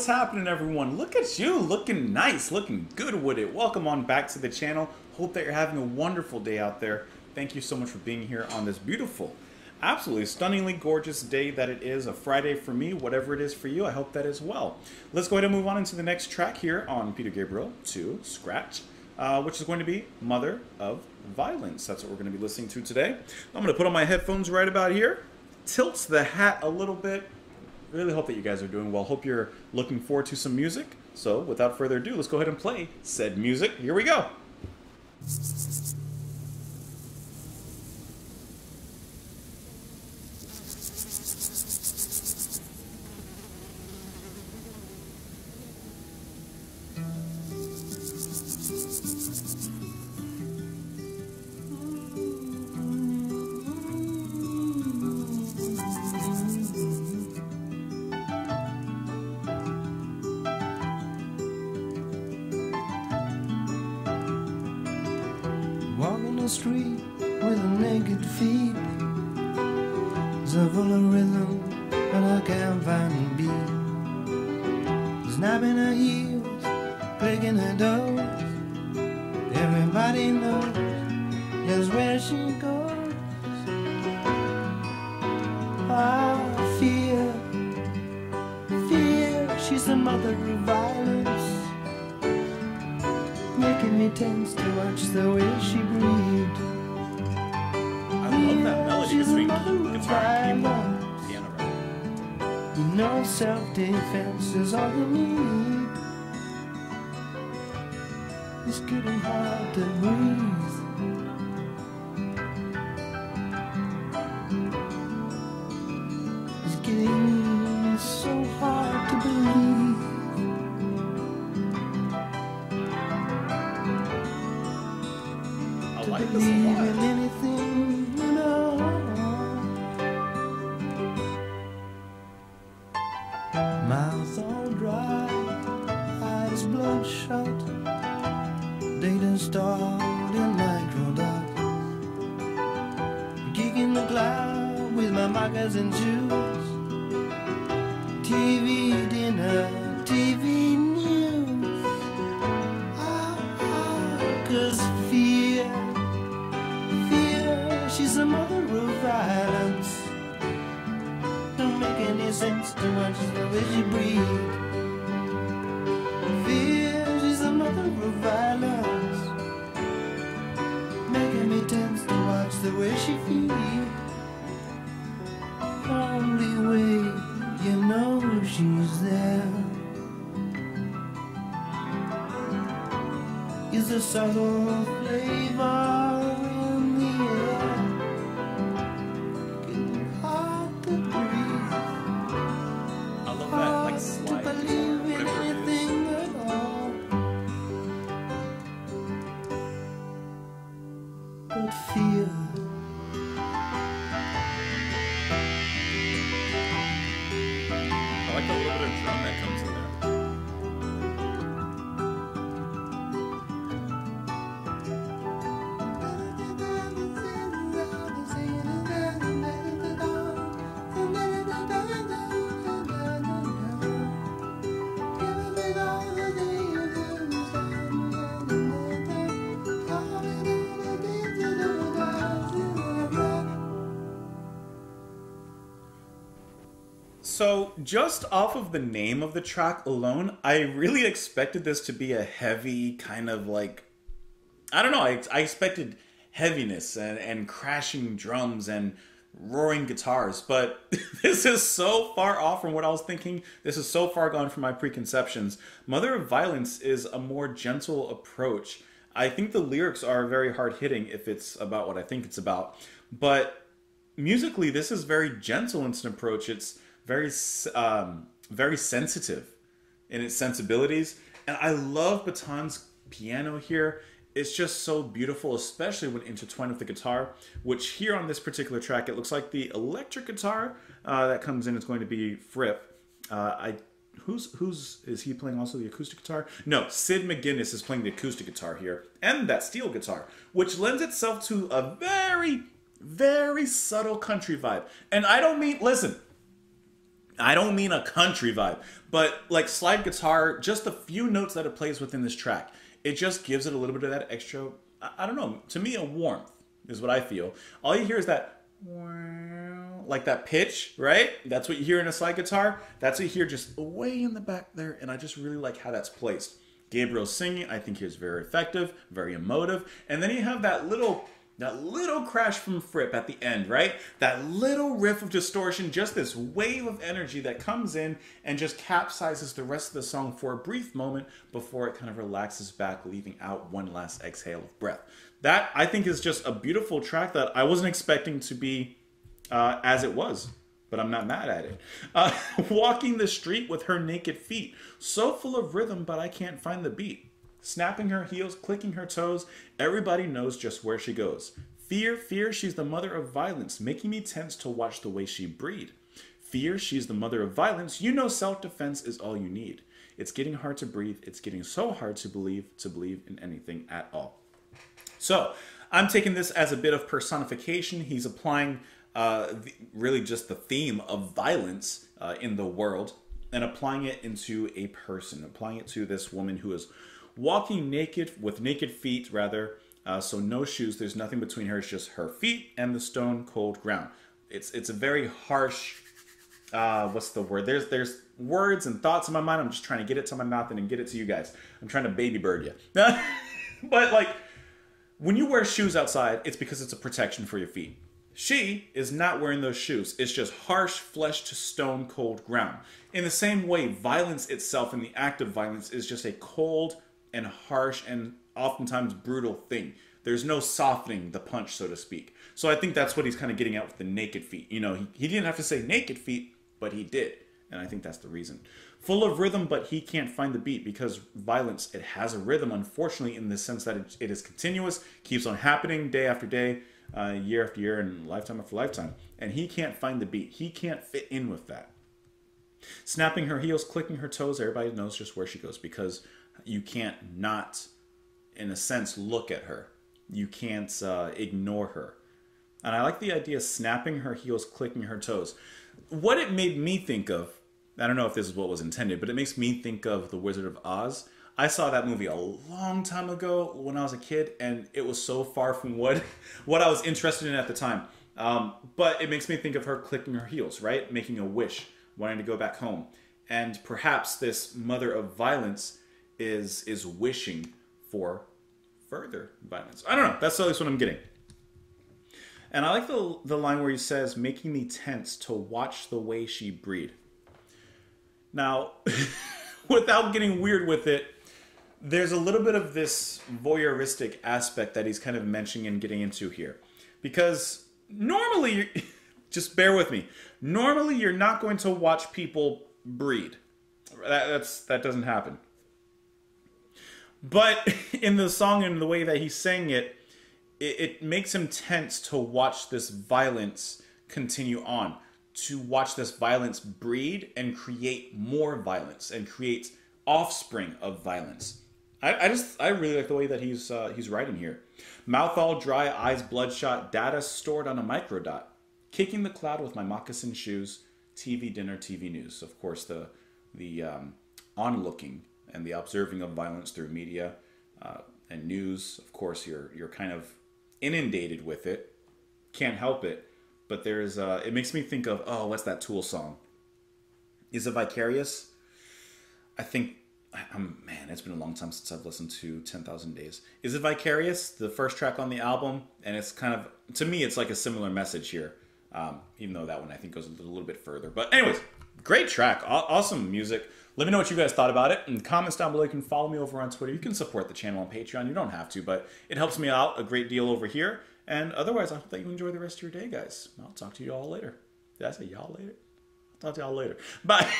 happening, everyone? Look at you, looking nice, looking good with it. Welcome on back to the channel. Hope that you're having a wonderful day out there. Thank you so much for being here on this beautiful, absolutely stunningly gorgeous day that it is, a Friday for me, whatever it is for you. I hope that as well. Let's go ahead and move on into the next track here on Peter Gabriel to Scratch, which is going to be Mother of Violence. That's what we're going to be listening to today. I'm going to put on my headphones right about here, tilt the hat a little bit. Really hope that you guys are doing well. Hope you're looking forward to some music. So without further ado, let's go ahead and play said music. Here we go. Walking the street with a naked feet, so full of rhythm, but I can't find a beat. Snapping her heels, clicking her toes, everybody knows that's where she goes. Ah, fear, she's the mother of violence, making me tense to watch the way she breathed. I love that melody between guitar and piano right. You know, self-defense is all you need. It's getting hard to breathe. It's getting so hard to believe. I like this a Believe lot. in anything, you know. Mouth all dry, eyes bloodshot. Data starred in micro dots. Kicking the cloud with my moccasin shoes. TV dinner, TV news. Cause fear, she's the mother of violence. Don't make any sense to watch the way she breathes. Fear, she's the mother of violence, making me tense to watch the way she feels. Only way you know she's there is a subtle flavor in the air, getting hard to breathe, I love that, like, hard to slide guitar, believe in whatever it is. anything at all. But fear, I like the little bit of drum that comes in there. So, just off of the name of the track alone, I really expected this to be a heavy kind of like, I don't know, I expected heaviness and crashing drums and roaring guitars, but this is so far off from what I was thinking. This is so far gone from my preconceptions. Mother of Violence is a more gentle approach. I think the lyrics are very hard-hitting if it's about what I think it's about, but musically, this is very gentle in its approach. It's very sensitive in its sensibilities, and I love Baton's piano here. It's just so beautiful, especially when intertwined with the guitar, which here on this particular track, it looks like the electric guitar that comes in is going to be Fripp. Who's is he playing also the acoustic guitar? No, Sid McGuinness is playing the acoustic guitar here, and that steel guitar, which lends itself to a very, very subtle country vibe. And I don't mean, listen, I don't mean a country vibe, but like slide guitar, just the few notes that it plays within this track, it just gives it a little bit of that extra, I don't know, to me a warmth is what I feel. All you hear is that, like that pitch, right? That's what you hear in a slide guitar. That's what you hear just way in the back there, and I just really like how that's placed. Gabriel's singing, I think, is very effective, very emotive, and then you have that little crash from Fripp at the end, right? That little riff of distortion, just this wave of energy that comes in and just capsizes the rest of the song for a brief moment before it kind of relaxes back, leaving out one last exhale of breath. That, I think, is just a beautiful track that I wasn't expecting to be as it was, but I'm not mad at it. Walking the street with her naked feet, so full of rhythm, but I can't find the beat. Snapping her heels, clicking her toes, everybody knows just where she goes. Fear, fear, she's the mother of violence, making me tense to watch the way she breed. Fear, she's the mother of violence, you know self-defense is all you need. It's getting hard to breathe, it's getting so hard to believe in anything at all. So, I'm taking this as a bit of personification. He's applying really just the theme of violence in the world and applying it into a person, applying it to this woman who is walking naked, with naked feet rather, so no shoes, there's nothing between her, it's just her feet and the stone cold ground. It's a very harsh, what's the word? There's words and thoughts in my mind, I'm just trying to get it to my mouth and then get it to you guys. I'm trying to baby bird you. But like, when you wear shoes outside, it's because it's a protection for your feet. She is not wearing those shoes. It's just harsh flesh to stone cold ground. In the same way, violence itself and the act of violence is just a cold and harsh and oftentimes brutal thing. There's no softening the punch, so to speak. So I think that's what he's kind of getting at with the naked feet. You know, he didn't have to say naked feet, but he did. And I think that's the reason. Full of rhythm, but he can't find the beat because violence, it has a rhythm, unfortunately, in the sense that it is continuous, keeps on happening day after day, year after year, and lifetime after lifetime. And he can't find the beat. He can't fit in with that. Snapping her heels, clicking her toes, everybody knows just where she goes because you can't not, in a sense, look at her. You can't ignore her. And I like the idea of snapping her heels, clicking her toes. What it made me think of, I don't know if this is what was intended, but it makes me think of The Wizard of Oz. I saw that movie a long time ago when I was a kid, and it was so far from what I was interested in at the time. But it makes me think of her clicking her heels, right? Making a wish, wanting to go back home. And perhaps this mother of violence is wishing for further violence. I don't know. That's at least what I'm getting. And I like the line where he says, making me tense to watch the way she breed. Now, without getting weird with it, there's a little bit of this voyeuristic aspect that he's kind of mentioning and getting into here. Because normally, just bear with me, normally you're not going to watch people breed. That doesn't happen. But in the song and the way that he's saying it, it makes him tense to watch this violence continue on, to watch this violence breed and create more violence and create offspring of violence. I really like the way that he's writing here. Mouth all dry, eyes bloodshot, data stored on a microdot. Kicking the cloud with my moccasin shoes, TV dinner, TV news. Of course, the onlooking and the observing of violence through media and news. Of course, you're kind of inundated with it. Can't help it. But there's it makes me think of, oh, what's that Tool song? Is it Vicarious? I think, man, it's been a long time since I've listened to 10,000 Days. Is it Vicarious? The first track on the album? And it's kind of, to me, it's like a similar message here. Even though that one I think goes a little bit further. But anyways, great track. Awesome music. Let me know what you guys thought about it. In the comments down below, you can follow me over on Twitter. You can support the channel on Patreon. You don't have to, but it helps me out a great deal over here. And otherwise, I hope that you enjoy the rest of your day, guys. I'll talk to you all later. Did I say y'all later? I'll talk to y'all later. Bye.